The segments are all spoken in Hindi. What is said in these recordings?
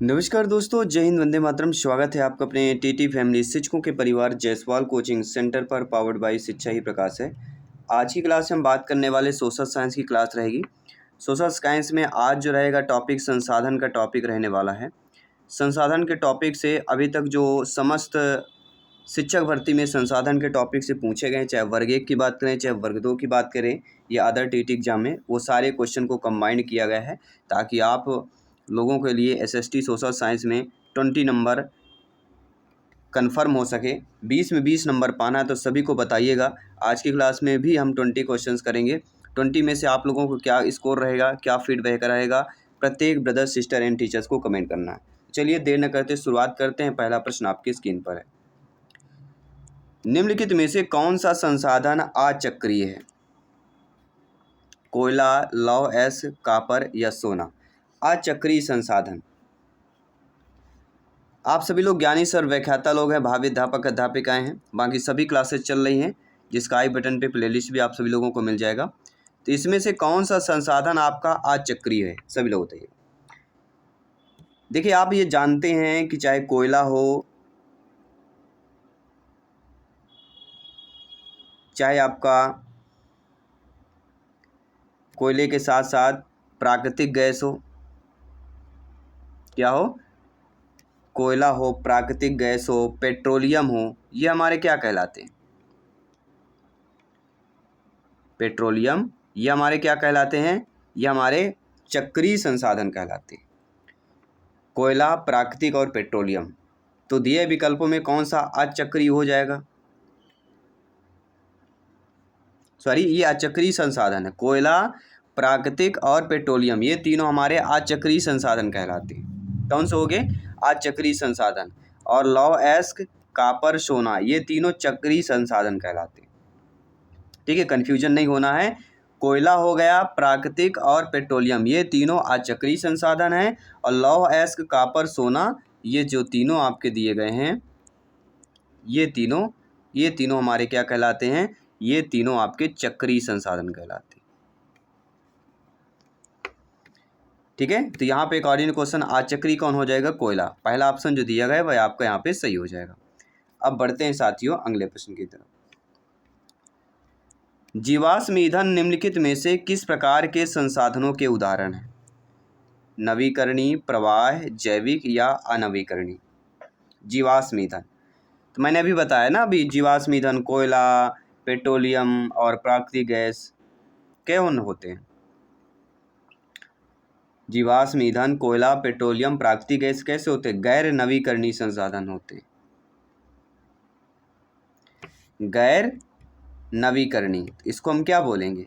नमस्कार दोस्तों, जय हिंद, वंदे मातरम। स्वागत है आपका अपने टीटी फैमिली शिक्षकों के परिवार जायसवाल कोचिंग सेंटर पर, पावर्ड बाय शिक्षा ही प्रकाश है। आज की क्लास में हम बात करने वाले सोशल साइंस की क्लास रहेगी। सोशल साइंस में आज जो रहेगा टॉपिक संसाधन का टॉपिक रहने वाला है। संसाधन के टॉपिक से अभी तक जो समस्त शिक्षक भर्ती में संसाधन के टॉपिक से पूछे गए, चाहे वर्ग 1 की बात करें, चाहे वर्ग 2 की बात करें या अदर टीटी एग्जाम में, वो सारे क्वेश्चन को कंबाइंड किया गया है ताकि आप लोगों के लिए एसएसटी सोशल साइंस में 20 नंबर कन्फर्म हो सके। 20 में 20 नंबर पाना है तो सभी को बताइएगा। आज की क्लास में भी हम 20 क्वेश्चंस करेंगे। 20 में से आप लोगों को क्या स्कोर रहेगा, क्या फीडबैक रहेगा, प्रत्येक ब्रदर सिस्टर एंड टीचर्स को कमेंट करना है। चलिए देर न करते शुरुआत करते हैं। पहला प्रश्न आपकी स्क्रीन पर है। निम्नलिखित में से कौन सा संसाधन अचक्रीय है? कोयला, लौह, एस, कॉपर या सोना? अचक्रीय संसाधन। आप सभी लोग ज्ञानी सर व्याख्याता लोग हैं, भावी अध्यापक अध्यापिकाएं हैं। बाकी सभी क्लासेस चल रही हैं जिसका आई बटन पे प्लेलिस्ट भी आप सभी लोगों को मिल जाएगा। तो इसमें से कौन सा संसाधन आपका अचक्रीय है? सभी लोग बताइए। देखिए, आप ये जानते हैं कि चाहे कोयला हो, चाहे आपका कोयले के साथ साथ प्राकृतिक गैस हो, क्या हो, कोयला हो, प्राकृतिक गैस हो, पेट्रोलियम हो, ये हमारे क्या कहलाते हैं? पेट्रोलियम, ये हमारे क्या कहलाते हैं? ये हमारे चक्रीय संसाधन कहलाते हैं। कोयला, प्राकृतिक और पेट्रोलियम। तो दिए विकल्पों में कौन सा अचक्रीय हो जाएगा? सॉरी, ये अचक्रीय संसाधन है। कोयला, प्राकृतिक और पेट्रोलियम, ये तीनों हमारे अचक्रीय संसाधन कहलाते हैं। कौन से हो गए? अचक्रीय संसाधन। और लौह, एस्क, कॉपर, सोना, ये तीनों चक्रीय संसाधन कहलाते हैं। ठीक है, कंफ्यूजन नहीं होना है। कोयला हो गया, प्राकृतिक और पेट्रोलियम, ये तीनों अचक्रीय संसाधन हैं। और लौह, एस्क, कॉपर, सोना, ये जो तीनों आपके दिए गए हैं, ये तीनों हमारे क्या कहलाते हैं? ये तीनों आपके चक्रीय संसाधन कहलाते हैं। ठीक है, तो यहाँ पे एक क्वेश्चन, अचक्रीय कौन हो जाएगा? कोयला। पहला ऑप्शन जो दिया गया है वह आपका यहाँ पे सही हो जाएगा। अब बढ़ते हैं साथियों अगले प्रश्न की तरफ। जीवाश्म ईंधन निम्नलिखित में से किस प्रकार के संसाधनों के उदाहरण हैं? नवीकरणीय, प्रवाह, जैविक या अनवीकरणीय? जीवाश्म ईंधन, तो मैंने अभी बताया ना, अभी जीवाश्म ईंधन कोयला, पेट्रोलियम और प्राकृतिक गैस कौन होते हैं? जीवाश्म ईंधन, कोयला, पेट्रोलियम, प्राकृतिक गैस कैसे होते हैं? गैर नवीकरणीय संसाधन होते हैं। गैर नवीकरणीय, इसको हम क्या बोलेंगे?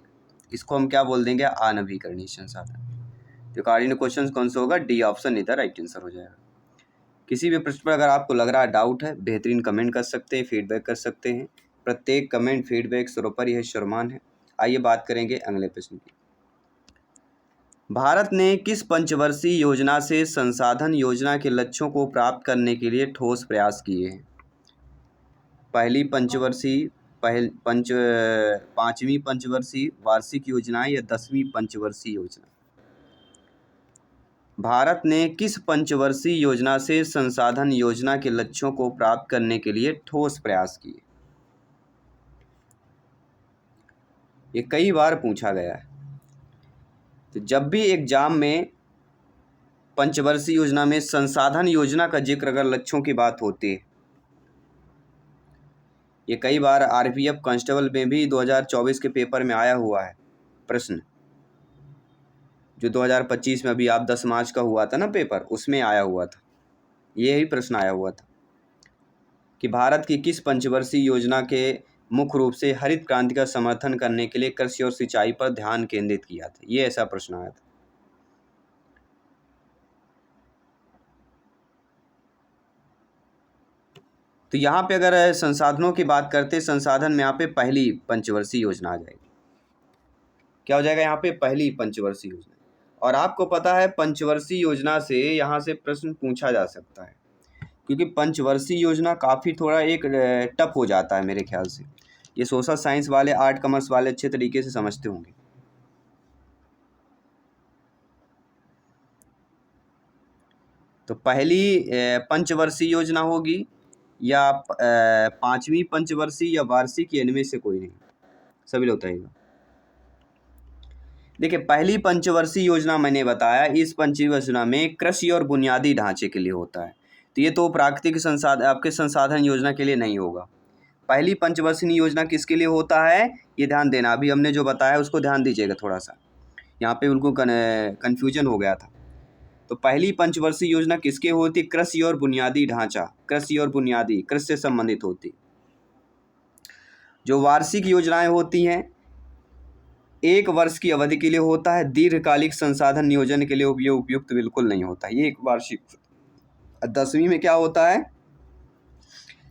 इसको हम क्या बोल देंगे? अनवीकरणीय संसाधन। तो कार्य क्वेश्चन कौन सा होगा? डी ऑप्शन इधर राइट आंसर हो जाएगा। किसी भी प्रश्न पर अगर आपको लग रहा है डाउट है, बेहतरीन कमेंट कर सकते हैं, फीडबैक कर सकते हैं। प्रत्येक कमेंट, फीडबैक सर्वोपरि है, सम्मान है। आइए बात करेंगे अगले प्रश्न की। भारत ने किस पंचवर्षीय योजना से संसाधन योजना के लक्ष्यों को प्राप्त करने के लिए ठोस प्रयास किए हैं? पहली पंचवर्षीय, पांचवी पंचवर्षीय वार्षिक योजना या 10वीं पंचवर्षीय योजना? भारत ने किस पंचवर्षीय योजना से संसाधन योजना के लक्ष्यों को प्राप्त करने के लिए ठोस प्रयास किए? ये कई बार पूछा गया है। तो जब भी एग्जाम में पंचवर्षीय योजना में संसाधन योजना का जिक्र अगर लक्ष्यों की बात होती है, ये कई बार आरपीएफ कांस्टेबल में भी 2024 के पेपर में आया हुआ है प्रश्न, जो 2025 में अभी आप 10 मार्च का हुआ था ना पेपर, उसमें आया हुआ था, यही प्रश्न आया हुआ था कि भारत की किस पंचवर्षीय योजना के मुख्य रूप से हरित क्रांति का समर्थन करने के लिए कृषि और सिंचाई पर ध्यान केंद्रित किया था? ये ऐसा प्रश्न आया था। तो यहाँ पे अगर संसाधनों की बात करते, संसाधन में यहाँ पे पहली पंचवर्षीय योजना आ जाएगी। क्या हो जाएगा यहाँ पे? पहली पंचवर्षीय योजना। और आपको पता है पंचवर्षीय योजना से यहाँ से प्रश्न पूछा जा सकता है, क्योंकि पंचवर्षीय योजना काफ़ी थोड़ा एक टफ हो जाता है मेरे ख्याल से। ये सोशल साइंस वाले, आर्ट कॉमर्स वाले अच्छे तरीके से समझते होंगे। तो पहली पंचवर्षीय योजना होगी या पांचवी पंचवर्षीय या वार्षिक, या इनमें से कोई नहीं। सभी लोग बताइएगा। देखिए, पहली पंचवर्षीय योजना मैंने बताया, इस पंचवर्षीय योजना में कृषि और बुनियादी ढांचे के लिए होता है। तो ये तो प्राकृतिक संसाधन, आपके संसाधन योजना के लिए नहीं होगा। पहली पंचवर्षीय योजना किसके लिए होता है, ये ध्यान देना। अभी हमने जो बताया उसको ध्यान दीजिएगा थोड़ा सा, यहाँ पे बिल्कुल कन्फ्यूजन हो गया था। तो पहली पंचवर्षीय योजना किसके होती? कृषि और बुनियादी ढांचा, कृषि और बुनियादी, कृषि से संबंधित होती। जो वार्षिक योजनाएं होती हैं, 1 वर्ष की अवधि के लिए होता है। दीर्घकालिक संसाधन नियोजन के लिए ये उपयुक्त बिल्कुल नहीं होता। ये एक वार्षिक। 10वीं में क्या होता है?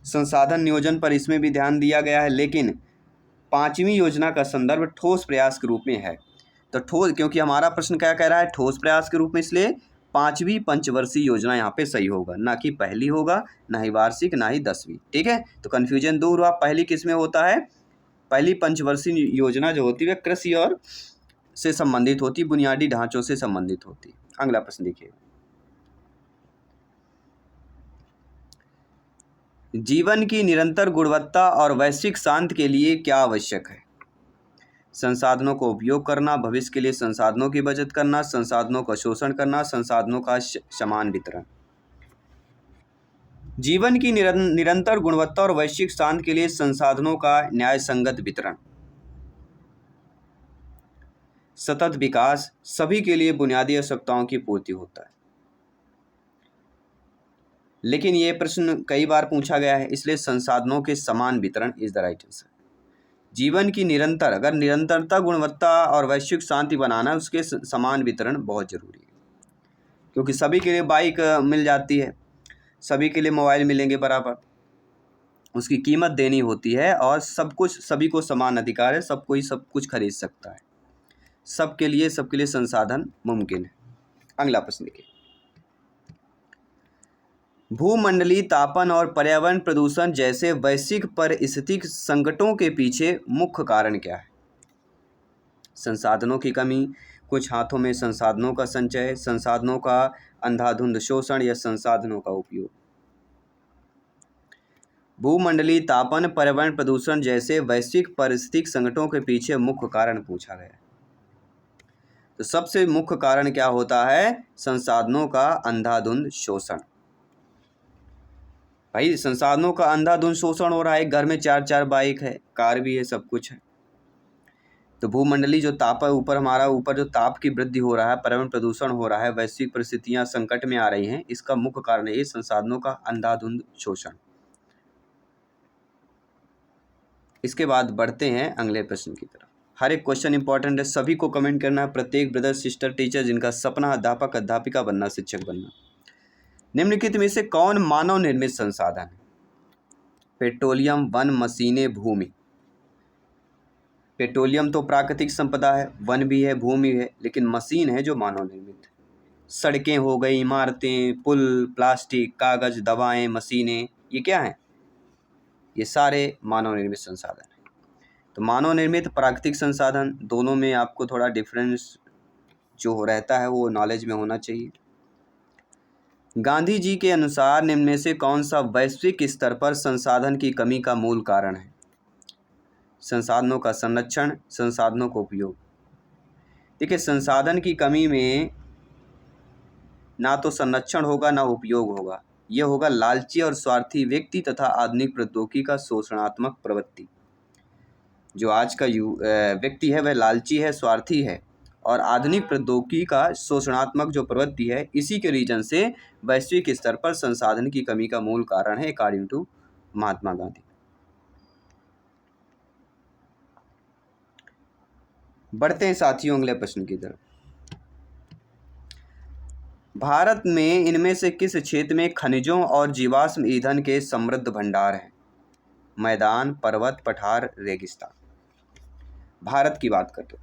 संसाधन नियोजन पर इसमें भी ध्यान दिया गया है, लेकिन 5वीं योजना का संदर्भ ठोस प्रयास के रूप में है। तो ठोस, क्योंकि हमारा प्रश्न क्या कह रहा है, ठोस प्रयास के रूप में, इसलिए 5वीं पंचवर्षीय योजना यहाँ पे सही होगा, ना कि पहली होगा, ना ही वार्षिक, ना ही 10वीं। ठीक है, तो कन्फ्यूजन दूर हुआ। पहली किस में होता है? पहली पंचवर्षीय योजना जो होती है वह कृषि और से संबंधित होती, बुनियादी ढांचों से संबंधित होती। अगला प्रश्न देखिए। जीवन की निरंतर गुणवत्ता और वैश्विक शांति के लिए क्या आवश्यक है? संसाधनों को उपयोग करना, भविष्य के लिए संसाधनों की बचत करना, संसाधनों का शोषण करना, संसाधनों का समान वितरण। जीवन की निरंतर गुणवत्ता और वैश्विक शांति के लिए संसाधनों का न्याय संगत वितरण, सतत विकास, सभी के लिए बुनियादी आवश्यकताओं की पूर्ति होता है। लेकिन ये प्रश्न कई बार पूछा गया है, इसलिए संसाधनों के समान वितरण इज द राइट आंसर। जीवन की निरंतर, अगर निरंतरता, गुणवत्ता और वैश्विक शांति बनाना है, उसके समान वितरण बहुत जरूरी है। क्योंकि सभी के लिए बाइक मिल जाती है, सभी के लिए मोबाइल मिलेंगे बराबर, उसकी कीमत देनी होती है, और सब कुछ, सभी को समान अधिकार है, सब कोई सब कुछ खरीद सकता है। सबके लिए संसाधन मुमकिन है। अगला प्रश्न देखिए। भूमंडलीय तापन और पर्यावरण प्रदूषण जैसे वैश्विक पारिस्थितिक संकटों के पीछे मुख्य कारण क्या है? संसाधनों की कमी, कुछ हाथों में संसाधनों का संचय, संसाधनों का अंधाधुंध शोषण, या संसाधनों का उपयोग। भूमंडलीय तापन, पर्यावरण प्रदूषण जैसे वैश्विक पारिस्थितिक संकटों के पीछे मुख्य कारण पूछा गया। तो सबसे मुख्य कारण क्या होता है? संसाधनों का अंधाधुंध शोषण। भाई, संसाधनों का अंधाधुंध शोषण हो रहा है। घर में 4-4 बाइक है, कार भी है, सब कुछ है। तो भूमंडलीय जो ताप है, हमारा ऊपर जो ताप की वृद्धि हो रहा है, पर्यावरण प्रदूषण हो रहा है, वैश्विक परिस्थितियां संकट में आ रही हैं, इसका मुख्य कारण है संसाधनों का अंधाधुंध शोषण। इसके बाद बढ़ते हैं अगले प्रश्न की तरफ। हर एक क्वेश्चन इंपॉर्टेंट है, सभी को कमेंट करना है। प्रत्येक ब्रदर, सिस्टर, टीचर जिनका सपना अध्यापक, अध्यापिका बनना, शिक्षक बनना। निम्नलिखित में से कौन मानव निर्मित संसाधन है? पेट्रोलियम, वन, मशीनें, भूमि। पेट्रोलियम तो प्राकृतिक संपदा है, वन भी है, भूमि है, लेकिन मशीन है जो मानव निर्मित है। सड़कें हो गई, इमारतें, पुल, प्लास्टिक, कागज, दवाएं, मशीनें, ये क्या हैं? ये सारे मानव निर्मित संसाधन हैं। तो मानव निर्मित, प्राकृतिक संसाधन, दोनों में आपको थोड़ा डिफरेंस जो रहता है वो नॉलेज में होना चाहिए। गांधी जी के अनुसार निम्न में से कौन सा वैश्विक स्तर पर संसाधन की कमी का मूल कारण है? संसाधनों का संरक्षण, संसाधनों का उपयोग। देखिए, संसाधन की कमी में ना तो संरक्षण होगा, ना उपयोग होगा। यह होगा लालची और स्वार्थी व्यक्ति तथा आधुनिक प्रौद्योगिकी का शोषणात्मक प्रवृत्ति। जो आज का व्यक्ति है वह लालची है, स्वार्थी है, और आधुनिक प्रौद्योगिकी का शोषणात्मक जो प्रवृत्ति है, इसी के रीजन से वैश्विक स्तर पर संसाधन की कमी का मूल कारण है, अकॉर्डिंग टू महात्मा गांधी। बढ़ते हैं साथियों अगले प्रश्न की तरफ। भारत में इनमें से किस क्षेत्र में खनिजों और जीवाश्म ईंधन के समृद्ध भंडार हैं? मैदान, पर्वत, पठार, रेगिस्तान। भारत की बात करते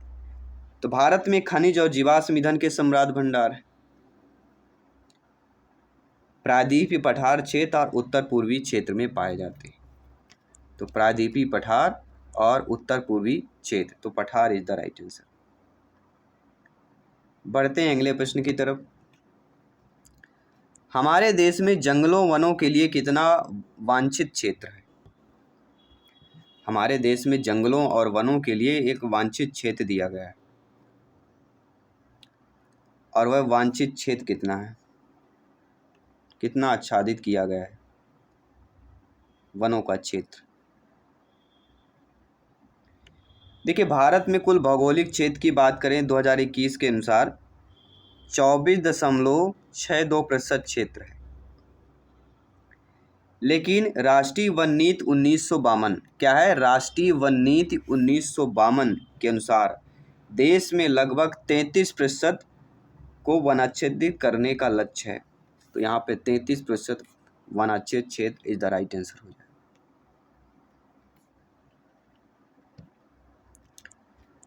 तो भारत में खनिज और जीवाश्म ईंधन के समृद्ध भंडार है। प्रायद्वीपीय पठार क्षेत्र और उत्तर पूर्वी क्षेत्र में पाए जाते हैं। तो प्रायद्वीपीय पठार और उत्तर पूर्वी क्षेत्र, तो पठार इज द राइट आंसर। बढ़ते हैं अगले प्रश्न की तरफ। हमारे देश में जंगलों वनों के लिए कितना वांछित क्षेत्र है? हमारे देश में जंगलों और वनों के लिए एक वांछित क्षेत्र दिया गया है, और वह वांछित क्षेत्र कितना है? कितना आच्छादित किया गया है वनों का क्षेत्र? देखिए, भारत में कुल भौगोलिक क्षेत्र की बात करें 2021 के अनुसार 24.62% क्षेत्र है। लेकिन राष्ट्रीय वन नीति 1952 क्या है? राष्ट्रीय वन नीति 1952 के अनुसार देश में लगभग 33% को वनाच्छेदित करने का लक्ष्य है। तो यहाँ पे 33% वनाच्छेद क्षेत्र इज द राइट आंसर हो जाए।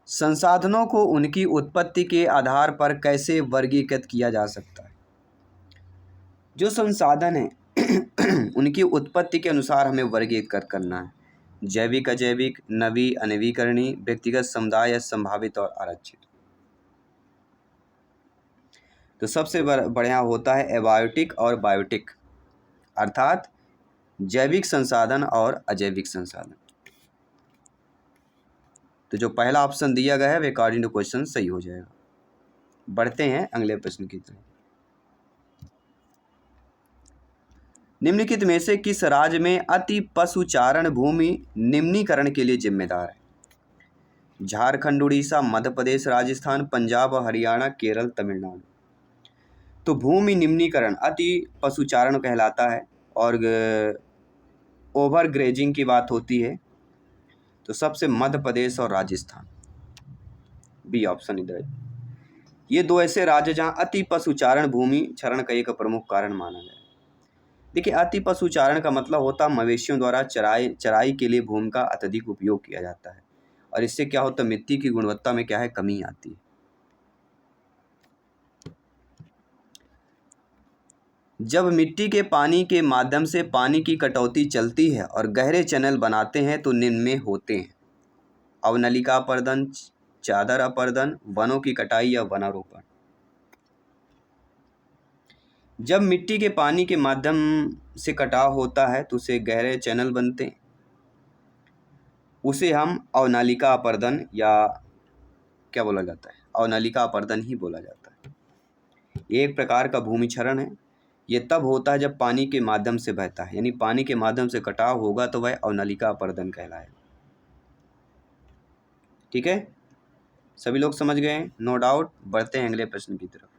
संसाधनों को उनकी उत्पत्ति के आधार पर कैसे वर्गीकृत किया जा सकता है? जो संसाधन है उनकी उत्पत्ति के अनुसार हमें वर्गीकृत करना है। जैविक, अजैविक, नवी, अनवीकरणीय, व्यक्तिगत, समुदाय या संभावित और आरक्षित। तो सबसे बढ़िया होता है एबायोटिक और बायोटिक, अर्थात जैविक संसाधन और अजैविक संसाधन। तो जो पहला ऑप्शन दिया गया है वे अकॉर्डिंग टू क्वेश्चन सही हो जाएगा। बढ़ते हैं अगले प्रश्न की तरफ। निम्नलिखित में से किस राज्य में अति पशुचारण भूमि निम्नीकरण के लिए जिम्मेदार है? झारखंड, उड़ीसा, मध्य प्रदेश, राजस्थान, पंजाब और हरियाणा, केरल, तमिलनाडु। तो भूमि निम्नीकरण अति पशुचारण कहलाता है और ओवर ग्रेजिंग की बात होती है। तो सबसे मध्य प्रदेश और राजस्थान, बी ऑप्शन इधर। ये दो ऐसे राज्य जहां अति पशुचारण भूमि क्षरण का एक प्रमुख कारण माना गया है। देखिए, अति पशुचारण का मतलब होता है मवेशियों द्वारा चराई के लिए भूमि का अत्यधिक उपयोग किया जाता है, और इससे क्या होता है, मिट्टी की गुणवत्ता में क्या है, कमी आती है। जब मिट्टी के पानी के माध्यम से पानी की कटौती चलती है और गहरे चैनल बनाते हैं तो निम्न में होते हैं: अवनलिका अपर्दन, चादर अपर्दन, वनों की कटाई या वनारोपण। जब मिट्टी के पानी के माध्यम से कटाव होता है तो उसे गहरे चैनल बनते हैं, उसे हम अवनालिका अपर्दन या क्या बोला जाता है, अवनालिका अपर्दन ही बोला जाता है। ये एक प्रकार का भूमि क्षरण है। ये तब होता है जब पानी के माध्यम से बहता है, यानी पानी के माध्यम से कटाव होगा तो वह अवनालिका अपर्दन कहलाएगा। ठीक है, सभी लोग समझ गए हैं? No doubt. बढ़ते हैं अगले प्रश्न की तरफ।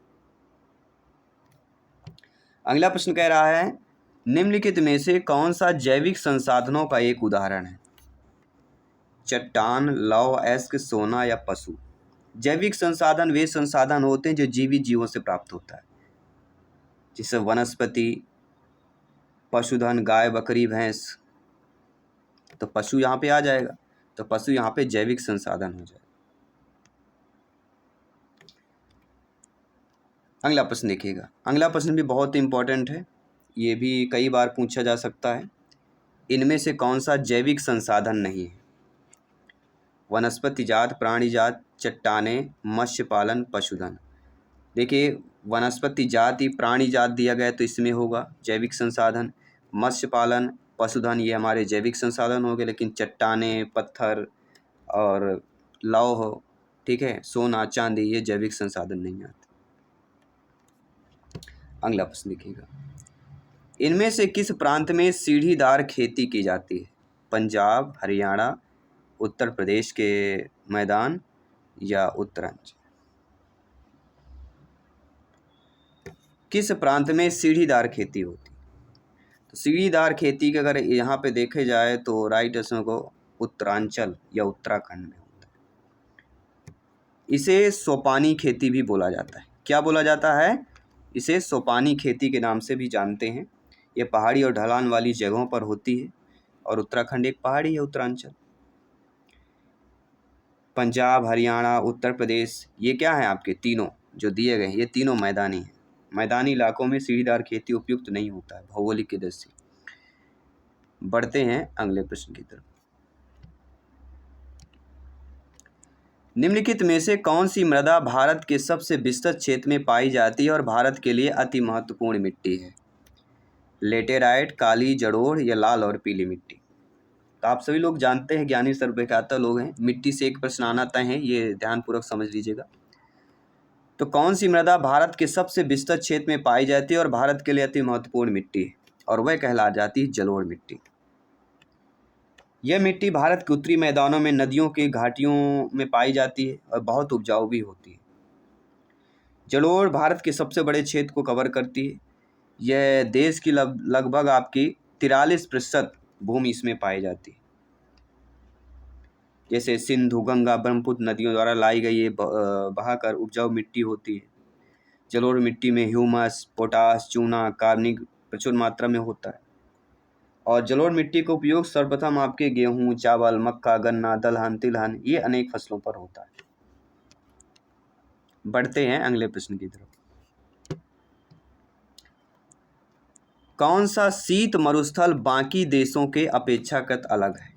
अगला प्रश्न कह रहा है, निम्नलिखित में से कौन सा जैविक संसाधनों का एक उदाहरण है? चट्टान, लौह अयस्क, सोना या पशु। जैविक संसाधन वे संसाधन होते हैं जो जीवित जीवों से प्राप्त होता है, जैसे वनस्पति, पशुधन, गाय, बकरी, भैंस। तो पशु यहाँ पे आ जाएगा, तो पशु यहाँ पे जैविक संसाधन हो जाएगा। अगला प्रश्न देखिएगा। अगला प्रश्न भी बहुत इंपॉर्टेंट है, ये भी कई बार पूछा जा सकता है। इनमें से कौन सा जैविक संसाधन नहीं है? वनस्पति जात, प्राणी जात, चट्टानें, मत्स्य पालन, पशुधन। देखिए, वनस्पति जाति, प्राणी जात दिया गया तो इसमें होगा जैविक संसाधन। मत्स्य पालन, पशुधन ये हमारे जैविक संसाधन हो गए, लेकिन चट्टानें, पत्थर और लौह, ठीक है, सोना, चांदी, ये जैविक संसाधन नहीं आते। अगला प्रश्न देखिएगा। इनमें से किस प्रांत में सीढ़ीदार खेती की जाती है? पंजाब, हरियाणा, उत्तर प्रदेश के मैदान या उत्तरांचल। किस प्रांत में सीढ़ीदार खेती होती है? तो सीढ़ीदार खेती के अगर यहाँ पे देखे जाए तो राइट आंसर को उत्तरांचल या उत्तराखंड में होता है। इसे सोपानी खेती भी बोला जाता है। क्या बोला जाता है? इसे सोपानी खेती के नाम से भी जानते हैं। ये पहाड़ी और ढलान वाली जगहों पर होती है, और उत्तराखंड एक पहाड़ी है, उत्तरांचल। पंजाब, हरियाणा, उत्तर प्रदेश, ये क्या है आपके तीनों जो दिए गए हैं, ये तीनों मैदानी हैं। मैदानी इलाकों में सीढ़ीदार खेती उपयुक्त नहीं होता है भौगोलिक की दृष्टि से। बढ़ते हैं अगले प्रश्न की तरफ। निम्नलिखित में से कौन सी मृदा भारत के सबसे विस्तृत क्षेत्र में पाई जाती है और भारत के लिए अति महत्वपूर्ण मिट्टी है? लेटेराइट, काली जड़ोड़ या लाल और पीली मिट्टी? तो आप सभी लोग जानते हैं, ज्ञानी सर्वव्याख्याता लोग हैं, मिट्टी से एक प्रश्न आना तय है, ये ध्यानपूर्वक समझ लीजिएगा। तो कौन सी मृदा भारत के सबसे विस्तृत क्षेत्र में पाई जाती है और भारत के लिए अति महत्वपूर्ण मिट्टी है, और वह कहला जाती है जलोढ़ मिट्टी। यह मिट्टी भारत के उत्तरी मैदानों में, नदियों के घाटियों में पाई जाती है और बहुत उपजाऊ भी होती है। जलोढ़ भारत के सबसे बड़े क्षेत्र को कवर करती है। यह देश की लगभग आपकी 43% भूमि इसमें पाई जाती है। जैसे सिंधु, गंगा, ब्रह्मपुत्र नदियों द्वारा लाई गई ये बहाकर उपजाऊ मिट्टी होती है। जलोढ़ मिट्टी में ह्यूमस, पोटास, चूना, कार्बनिक प्रचुर मात्रा में होता है। और जलोढ़ मिट्टी का उपयोग सर्वप्रथम आपके गेहूं, चावल, मक्का, गन्ना, दलहन, तिलहन ये अनेक फसलों पर होता है। बढ़ते हैं अगले प्रश्न की तरफ। कौन सा शीत मरुस्थल बाकी देशों के अपेक्षाकृत अलग है?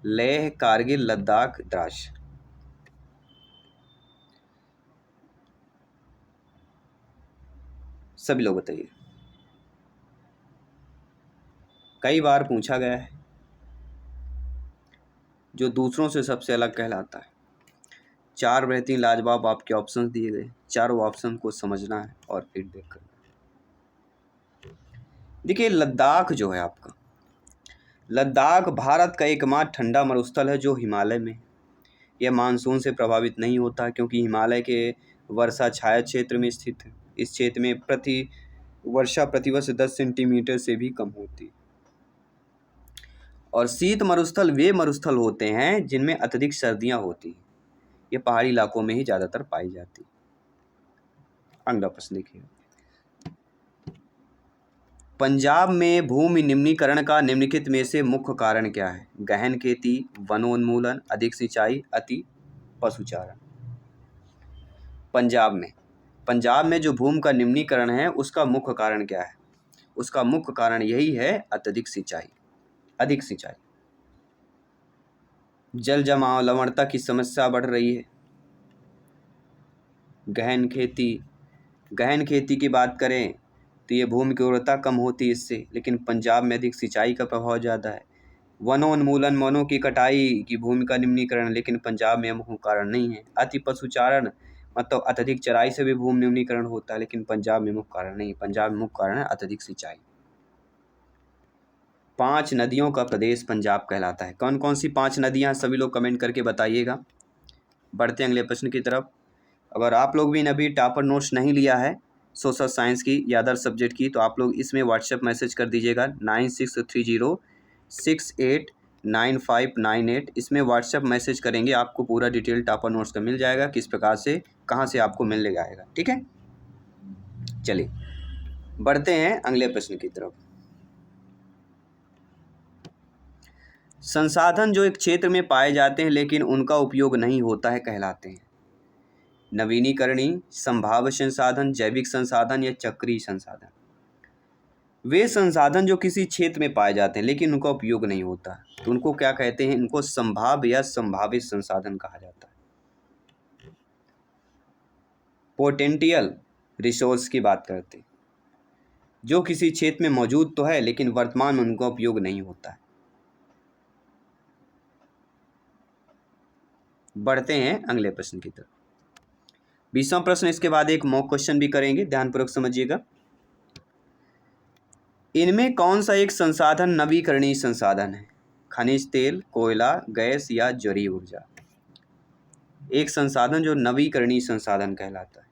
लेह, कारगिल, लद्दाख, द्रास? सभी लोग बताइए। कई बार पूछा गया है, जो दूसरों से सबसे अलग कहलाता है। 4 बेहतरीन लाजवाब आपके ऑप्शन दिए गए, चारों ऑप्शन को समझना है और फीडबैक करना है। देखिए, लद्दाख जो है आपका, लद्दाख भारत का एकमात्र ठंडा मरुस्थल है जो हिमालय में। यह मानसून से प्रभावित नहीं होता क्योंकि हिमालय के वर्षा छाया क्षेत्र में स्थित है। इस क्षेत्र में वर्षा प्रतिवर्ष 10 सेंटीमीटर से भी कम होती है। और शीत मरुस्थल वे मरुस्थल होते हैं जिनमें अत्यधिक सर्दियां होती हैं। ये पहाड़ी इलाकों में ही ज़्यादातर पाई जाती है। अगला प्रश्न देखिए। पंजाब में भूमि निम्नीकरण का निम्नलिखित में से मुख्य कारण क्या है? गहन खेती, वनोन्मूलन, अधिक सिंचाई, अति पशुचारण? पंजाब में जो भूमि का निम्नीकरण है उसका मुख्य कारण क्या है? उसका मुख्य कारण यही है अत्यधिक सिंचाई, अधिक सिंचाई। जल जमाव, लवणता की समस्या बढ़ रही है। गहन खेती की बात करें तो ये भूमि की उर्वरता कम होती है इससे, लेकिन पंजाब में अधिक सिंचाई का प्रभाव ज़्यादा है। वनोन्मूलन, वनों की कटाई की भूमि का निम्नीकरण, लेकिन पंजाब में मुख्य कारण नहीं है। अति पशुचारण मतलब अत्यधिक चराई से भी भूमि निम्नीकरण होता है, लेकिन पंजाब में मुख्य कारण नहीं। पंजाब में मुख्य कारण है अत्यधिक सिंचाई। 5 नदियों का प्रदेश पंजाब कहलाता है। कौन कौन सी 5 नदियाँ, सभी लोग कमेंट करके बताइएगा। बढ़ते हैं अगले प्रश्न की तरफ। अगर आप लोग भी अभी टॉपर नोट्स नहीं लिया है सोशल साइंस की या अदर सब्जेक्ट की, तो आप लोग इसमें व्हाट्सएप मैसेज कर दीजिएगा 9630689598। इसमें व्हाट्सएप मैसेज करेंगे, आपको पूरा डिटेल टॉपर नोट्स का मिल जाएगा, किस प्रकार से कहाँ से आपको मिलने जाएगा। ठीक है, चलिए बढ़ते हैं अगले प्रश्न की तरफ। संसाधन जो एक क्षेत्र में पाए जाते हैं लेकिन उनका उपयोग नहीं होता है कहलाते हैं? नवीनीकरणीय, संभाव्य संसाधन, जैविक संसाधन या चक्रीय संसाधन? वे संसाधन जो किसी क्षेत्र में पाए जाते हैं लेकिन उनका उपयोग नहीं होता, तो उनको क्या कहते हैं? इनको संभाव्य या संभावित संसाधन कहा जाता है। पोटेंशियल रिसोर्स की बात करते हैं, जो किसी क्षेत्र में मौजूद तो है लेकिन वर्तमान में उनका उपयोग नहीं होता है। बढ़ते हैं अगले प्रश्न की तरफ। 20वां प्रश्न, इसके बाद एक मॉक क्वेश्चन भी करेंगे, ध्यानपूर्वक समझिएगा। इनमें कौन सा एक संसाधन नवीकरणीय संसाधन है? खनिज तेल, कोयला, गैस या जैव ऊर्जा? एक संसाधन जो नवीकरणीय संसाधन कहलाता है।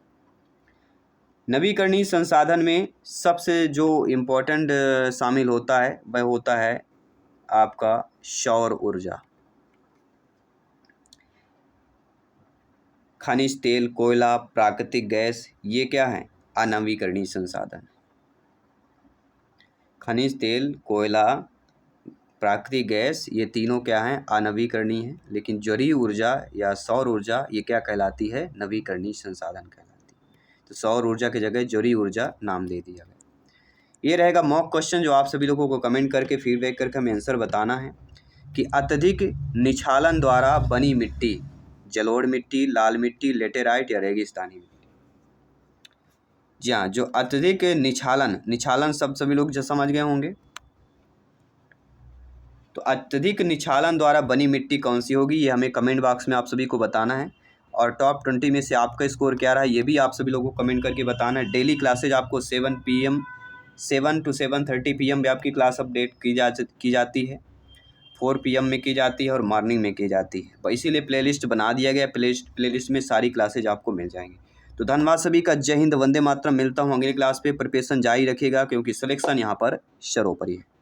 नवीकरणीय संसाधन में सबसे जो इम्पोर्टेंट शामिल होता है वह होता है आपका सौर ऊर्जा। खनिज तेल, कोयला, प्राकृतिक गैस ये क्या है? अनवीकरणीय संसाधन। खनिज तेल, कोयला, प्राकृतिक गैस ये तीनों क्या हैं? अनवीकरणीय हैं। लेकिन जैव ऊर्जा या सौर ऊर्जा ये क्या कहलाती है? नवीकरणीय संसाधन कहलाती है। तो सौर ऊर्जा की जगह जैव ऊर्जा नाम दे दिया गया। ये रहेगा मॉक क्वेश्चन, जो आप सभी लोगों को कमेंट करके फीडबैक करके हमें आंसर बताना है कि अत्यधिक निछालन द्वारा बनी मिट्टी जलोढ़ मिट्टी, लाल मिट्टी, लेटेराइट या रेगिस्तानी मिट्टी। जी हाँ, जो अत्यधिक निछालन शब्द सभी लोग जो समझ गए होंगे। तो अत्यधिक निछालन द्वारा बनी मिट्टी कौन सी होगी, ये हमें कमेंट बॉक्स में आप सभी को बताना है। और टॉप 20 में से आपका स्कोर क्या रहा है, ये भी आप सभी लोगों को कमेंट करके बताना है। डेली क्लासेज आपको 7 to 7:30 PM में आपकी क्लास अपडेट की जाती है, 4 PM में की जाती है और मॉर्निंग में की जाती है। तो इसीलिए प्लेलिस्ट बना दिया गया, प्लेलिस्ट में सारी क्लासेज आपको मिल जाएंगी। तो धन्यवाद सभी का, जय हिंद, वंदे मातरम। मिलता हूँ अगली क्लास पे। प्रिपरेशन जारी रखिएगा क्योंकि सिलेक्शन यहाँ पर सर्वोपरि है।